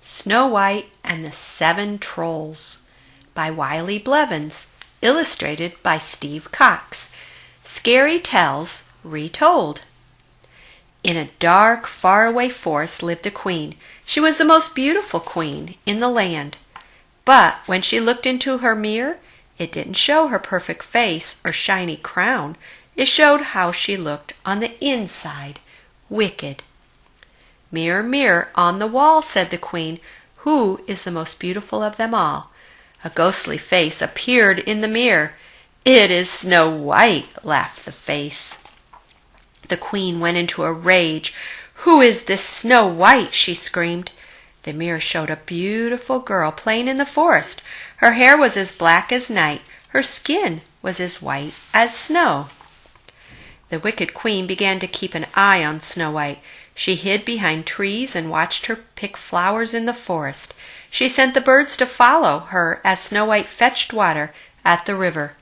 Snow White and the Seven Trolls by Wiley Blevins, illustrated by Steve Cox. Scary Tells Retold. In a dark, faraway forest lived a queen. She was the most beautiful queen in the land. But when she looked into her mirror, it didn't show her perfect face or shiny crown. It showed how she looked on the inside, wicked. "Mirror, mirror on the wall," said the queen, "who is the most beautiful of them all?" A ghostly face appeared in the mirror. "It is Snow White," laughed the face. The queen went into a rage. "Who is this Snow White?" she screamed. The mirror showed a beautiful girl playing in the forest. Her hair was as black as night. Her skin was as white as snow. The wicked queen began to keep an eye on Snow White. She hid behind trees and watched her pick flowers in the forest. She sent the birds to follow her as Snow White fetched water at the river.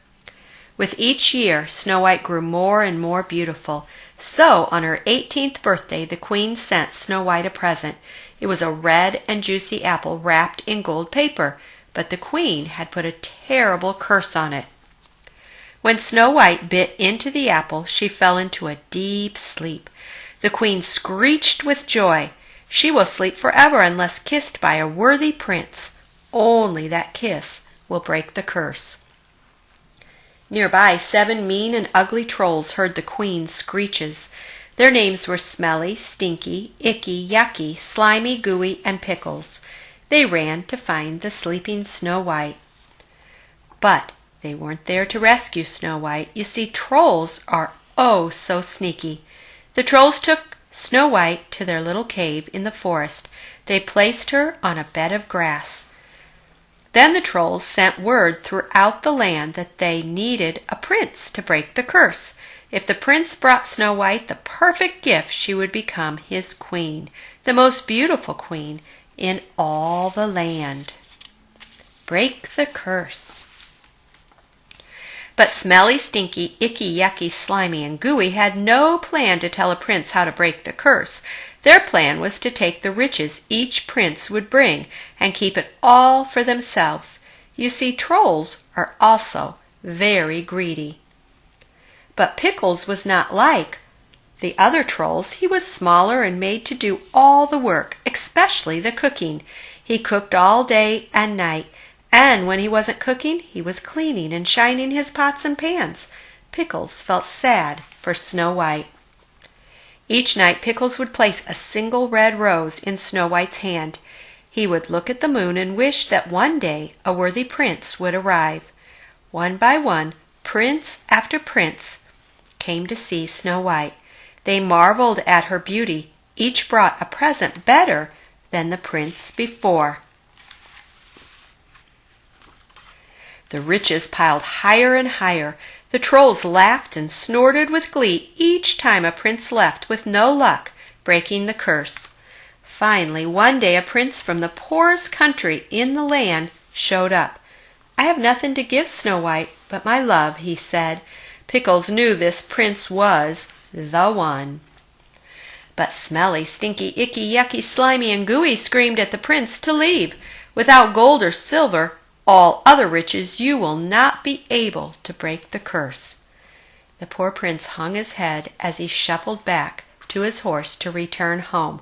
With each year, Snow White grew more and more beautiful. So on her 18th birthday, the queen sent Snow White a present. It was a red and juicy apple wrapped in gold paper, but the queen had put a terrible curse on it. When Snow White bit into the apple, she fell into a deep sleep. The queen screeched with joy. She will sleep forever unless kissed by a worthy prince. Only that kiss will break the curse. Nearby, 7 mean and ugly trolls heard the queen's screeches. Their names were Smelly, Stinky, Icky, Yucky, Slimy, Gooey, and Pickles. They ran to find the sleeping Snow White. But they weren't there to rescue Snow White. You see, trolls are oh so sneaky. The trolls took Snow White to their little cave in the forest. They placed her on a bed of grass. Then the trolls sent word throughout the land that they needed a prince to break the curse. If the prince brought Snow White the perfect gift, she would become his queen, the most beautiful queen in all the land. Break the curse. But Smelly, Stinky, Icky, Yucky, Slimy, and Gooey had no plan to tell a prince how to break the curse. Their plan was to take the riches each prince would bring and keep it all for themselves. You see, trolls are also very greedy. But Pickles was not like the other trolls. He was smaller and made to do all the work, especially the cooking. He cooked all day and night. And when he wasn't cooking, he was cleaning and shining his pots and pans. Pickles felt sad for Snow White. Each night Pickles would place a single red rose in Snow White's hand. He would look at the moon and wish that one day a worthy prince would arrive. One by one, prince after prince came to see Snow White. They marveled at her beauty. Each brought a present better than the prince before. The riches piled higher and higher. The trolls laughed and snorted with glee each time a prince left with no luck breaking the curse. Finally, one day a prince from the poorest country in the land showed up. "I have nothing to give Snow White but my love," he said. Pickles knew this prince was the one. But Smelly, Stinky, Icky, Yucky, Slimy, and Gooey screamed at the prince to leave. "Without gold or silver, all other riches, you will not be able to break the curse." The poor prince hung his head as he shuffled back to his horse to return home.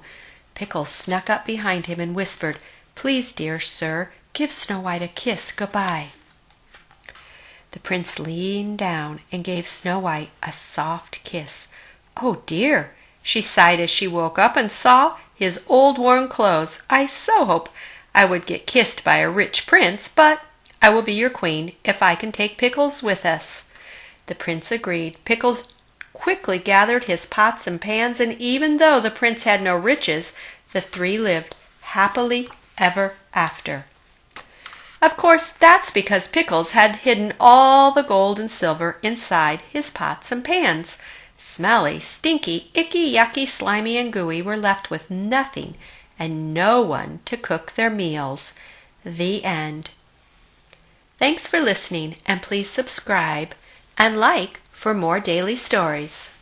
Pickles snuck up behind him and whispered, "Please, dear sir, give Snow White a kiss goodbye." The prince leaned down and gave Snow White a soft kiss. "Oh dear," she sighed as she woke up and saw his old worn clothes. "I so hope I would get kissed by a rich prince, but I will be your queen if I can take Pickles with us." The prince agreed. Pickles quickly gathered his pots and pans, and even though the prince had no riches, the three lived happily ever after. Of course, that's because Pickles had hidden all the gold and silver inside his pots and pans. Smelly, Stinky, Icky, Yucky, Slimy, and Gooey were left with nothing and no one to cook their meals. The end. Thanks for listening, and please subscribe and like for more daily stories.